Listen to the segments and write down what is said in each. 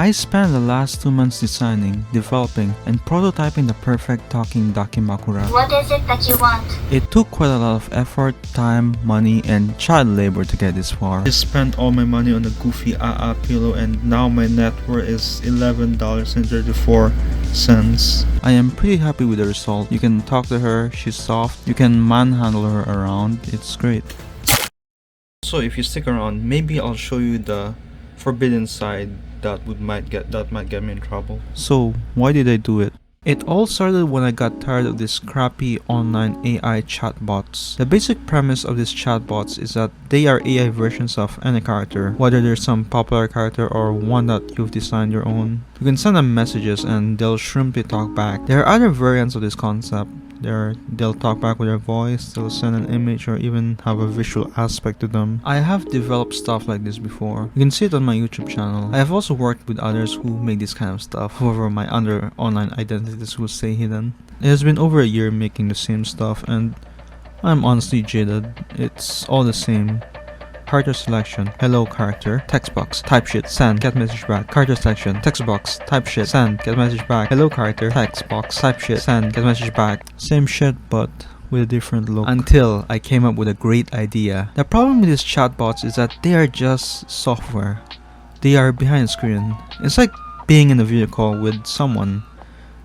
I spent the last 2 months designing, developing, and prototyping the perfect talking Dakimakura. What is it that you want? It took quite a lot of effort, time, money, and child labor to get this far. I spent all my money on the goofy AA pillow and now my net worth is $11.34. I am pretty happy with the result. You can talk to her, she's soft, you can manhandle her around, it's great. So if you stick around, maybe I'll show you the forbidden side that might get me in trouble. So why did I do it? It all started when I got tired of these crappy online AI chatbots. The basic premise of these chatbots is that they are AI versions of any character, whether they're some popular character or one that you've designed your own. You can send them messages and they'll shrimply talk back. There are other variants of this concept. They'll talk back with their voice, they'll send an image or even have a visual aspect to them. I have developed stuff like this before. You can see it on my YouTube channel. I have also worked with others who make this kind of stuff. However, my other online identities will stay hidden. It has been over a year making the same stuff and I'm honestly jaded. It's all the same. Character selection, hello character, text box, type shit, send, get message back, character selection, text box, type shit, send, get message back, hello character, text box, type shit, send, get message back. Same shit but with a different look. Until I came up with a great idea. The problem with these chatbots is that they are just software. They are behind the screen. It's like being in a video call with someone.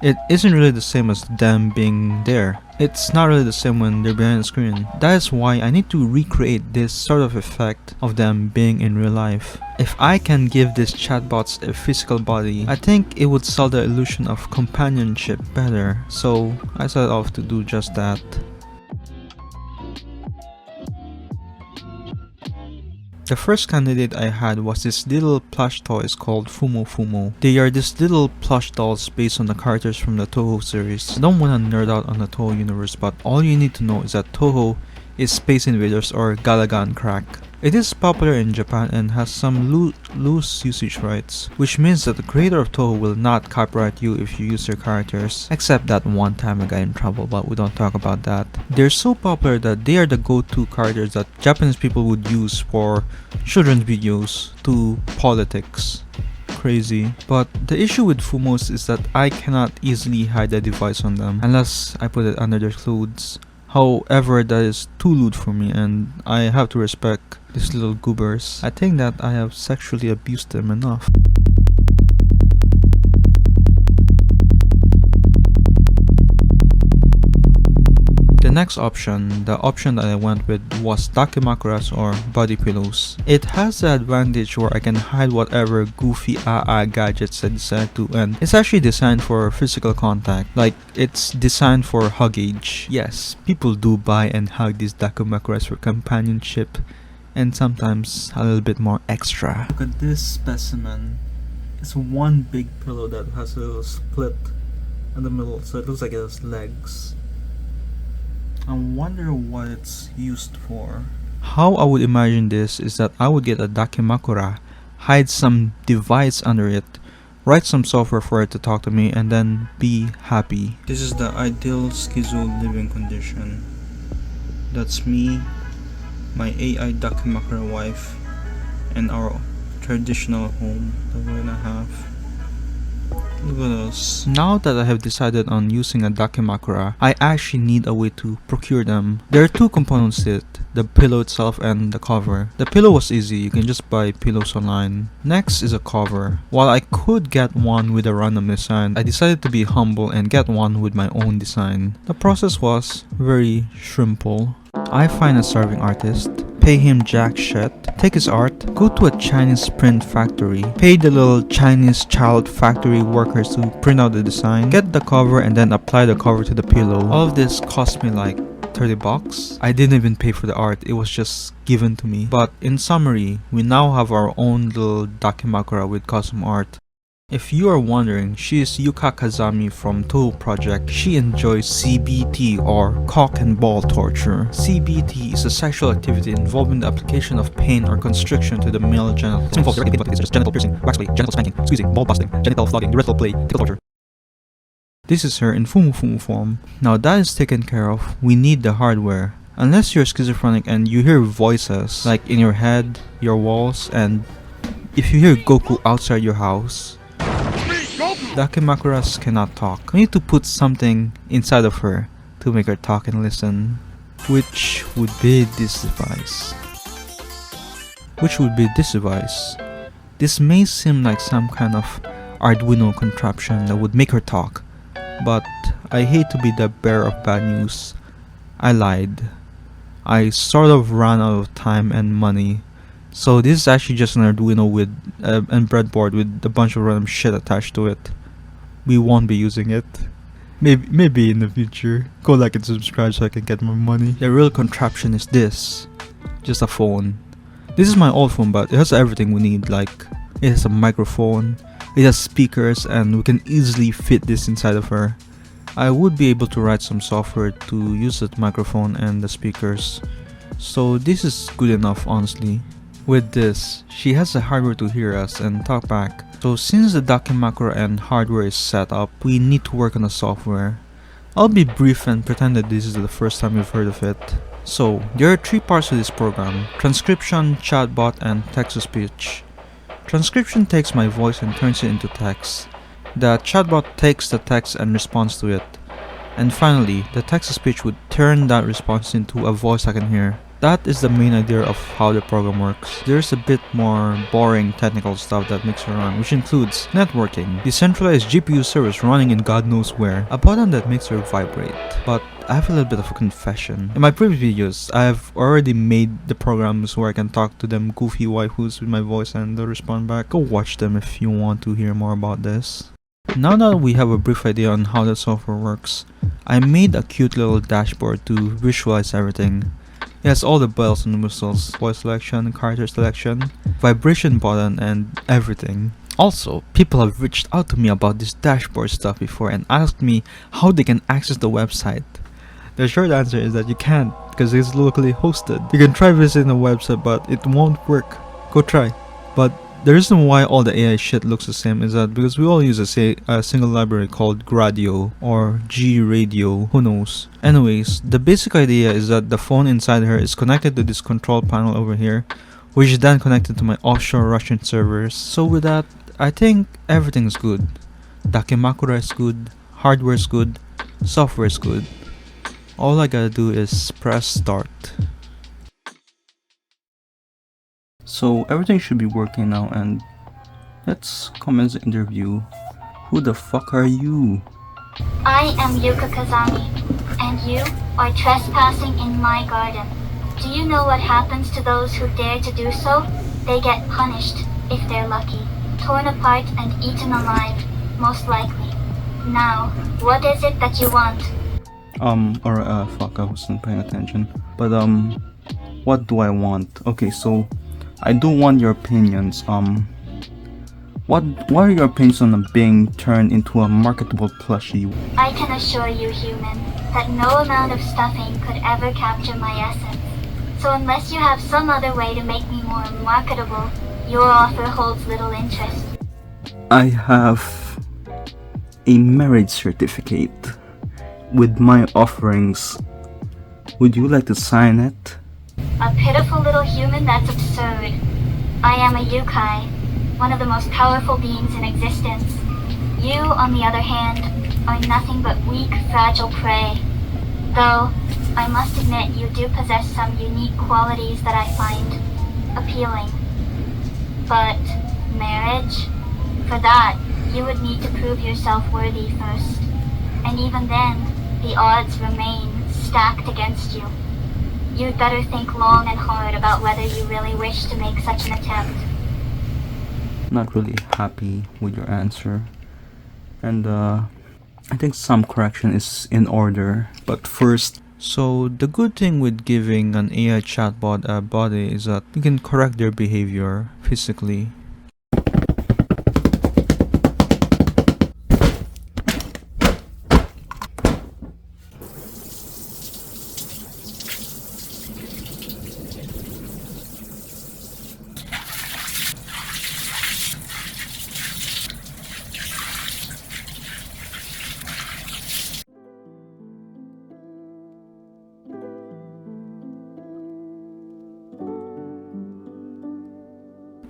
It isn't really the same as them being there. It's not really the same when they're behind the screen. That is why I need to recreate this sort of effect of them being in real life. If I can give these chatbots a physical body, I think it would sell the illusion of companionship better. So I set off to do just that. The first candidate I had was this little plush toys called Fumo Fumo. They are these little plush dolls based on the characters from the Toho series. I don't want to nerd out on the Toho universe, but all you need to know is that Toho is Space Invaders or Galaga on crack. It is popular in Japan and has some loose usage rights, which means that the creator of Toho will not copyright you if you use their characters, except that one time I got in trouble, but we don't talk about that. They're so popular that they are the go-to characters that Japanese people would use for children's videos to politics. Crazy. But the issue with Fumos is that I cannot easily hide the device on them unless I put it under their clothes. However, that is too lewd for me and I have to respect these little goobers. I think that I have sexually abused them enough. The next option, the option that I went with, was Dakimakuras or body pillows. It has the advantage where I can hide whatever goofy AA gadgets I decide to, and it's actually designed for physical contact. Like, it's designed for huggage. Yes, people do buy and hug these Dakimakuras for companionship and sometimes a little bit more extra. Look at this specimen. It's one big pillow that has a little split in the middle, so it looks like it has legs. I wonder what it's used for. How I would imagine this is that I would get a Dakimakura, hide some device under it, write some software for it to talk to me, and then be happy. This is the ideal schizo living condition. That's me, my AI Dakimakura wife, and our traditional home that we're gonna have. Look at us. Now that I have decided on using a Dakimakura, I actually need a way to procure them. There are two components to it, the pillow itself and the cover. The pillow was easy, you can just buy pillows online. Next is a cover. While I could get one with a random design, I decided to be humble and get one with my own design. The process was very simple. I find a starving artist, pay him jack shit, take his art, go to a Chinese print factory, pay the little Chinese child factory workers to print out the design, get the cover and then apply the cover to the pillow. All of this cost me like 30 bucks. I didn't even pay for the art, it was just given to me. But in summary, we now have our own little Dakimakura with custom art. If you are wondering, she is Yuka Kazami from Toho Project. She enjoys CBT or cock and ball torture. CBT is a sexual activity involving the application of pain or constriction to the male genital. This involves direct activities such as genital piercing, wax play, genital spanking, squeezing, ball busting, genital flogging, urethral play, tickle torture. This is her in Fumu Fumu form. Now that is taken care of, we need the hardware. Unless you're schizophrenic and you hear voices like in your head, your walls, and if you hear Goku outside your house, Dakimakuras cannot talk. We need to put something inside of her to make her talk and listen. Which would be this device. This may seem like some kind of Arduino contraption that would make her talk, but I hate to be the bearer of bad news. I lied. I sort of ran out of time and money. So this is actually just an Arduino with and breadboard with a bunch of random shit attached to it. We won't be using it. Maybe in the future. Go like and subscribe so I can get more money. The real contraption is this. Just a phone. This is my old phone, but it has everything we need. Like, it has a microphone, it has speakers, and we can easily fit this inside of her. I would be able to write some software to use that microphone and the speakers. So this is good enough, honestly. With this, she has the hardware to hear us and talk back. So since the Dakimakura and hardware is set up, we need to work on the software. I'll be brief and pretend that this is the first time you've heard of it. So, there are 3 parts to this program: transcription, chatbot, and text-to-speech. Transcription takes my voice and turns it into text. The chatbot takes the text and responds to it. And finally, the text-to-speech would turn that response into a voice I can hear. That is the main idea of how the program works. There's a bit more boring technical stuff that makes it run, which includes networking, decentralized GPU servers running in God knows where, a button that makes her vibrate. But I have a little bit of a confession. In my previous videos, I have already made the programs where I can talk to them goofy waifus with my voice and they'll respond back. Go watch them if you want to hear more about this. Now that we have a brief idea on how the software works, I made a cute little dashboard to visualize everything. It has all the bells and whistles, voice selection, character selection, vibration button, and everything. Also, people have reached out to me about this dashboard stuff before and asked me how they can access the website. The short answer is that you can't, because it's locally hosted. You can try visiting the website, but it won't work. Go try. But the reason why all the AI shit looks the same is that because we all use a single library called Gradio or G-Radio, who knows. Anyways, the basic idea is that the phone inside her is connected to this control panel over here, which is then connected to my offshore Russian servers. So with that, I think everything is good. Dakimakura is good, hardware is good, software is good. All I gotta do is press start. So everything should be working now, and let's commence the interview. Who the fuck are you? I am Yuka Kazami, and you are trespassing in my garden. Do you know what happens to those who dare to do so? They get punished, if they're lucky, torn apart and eaten alive, most likely. Now, what is it that you want? Fuck, I wasn't paying attention. But, what do I want? Okay, so, I do want your opinions. What are your opinions on being turned into a marketable plushie? I can assure you, human, that no amount of stuffing could ever capture my essence. So unless you have some other way to make me more marketable, your offer holds little interest. I have a marriage certificate with my offerings. Would you like to sign it? A pitiful little human? That's absurd. I am a Yukai, one of the most powerful beings in existence. You, on the other hand, are nothing but weak, fragile prey. Though, I must admit you do possess some unique qualities that I find appealing. But, marriage? For that, you would need to prove yourself worthy first. And even then, the odds remain stacked against you. You'd better think long and hard about whether you really wish to make such an attempt. Not really happy with your answer. And I think some correction is in order. But first, so the good thing with giving an AI chatbot a body is that you can correct their behavior physically.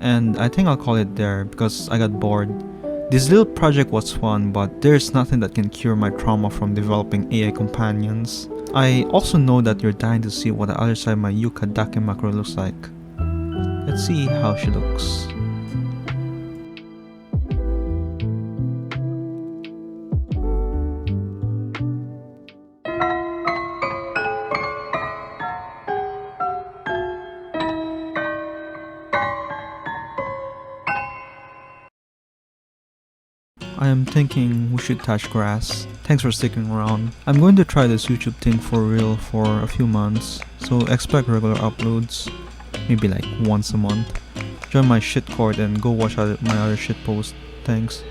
And I think I'll call it there because I got bored. This little project was fun, but there's nothing that can cure my trauma from developing AI companions. I also know that you're dying to see what the other side of my Yuka Dakimakura looks like. Let's see how she looks. I am thinking we should touch grass. Thanks for sticking around. I'm going to try this YouTube thing for real for a few months, so expect regular uploads, maybe like once a month. Join my shitcord and go watch my other shit posts. Thanks.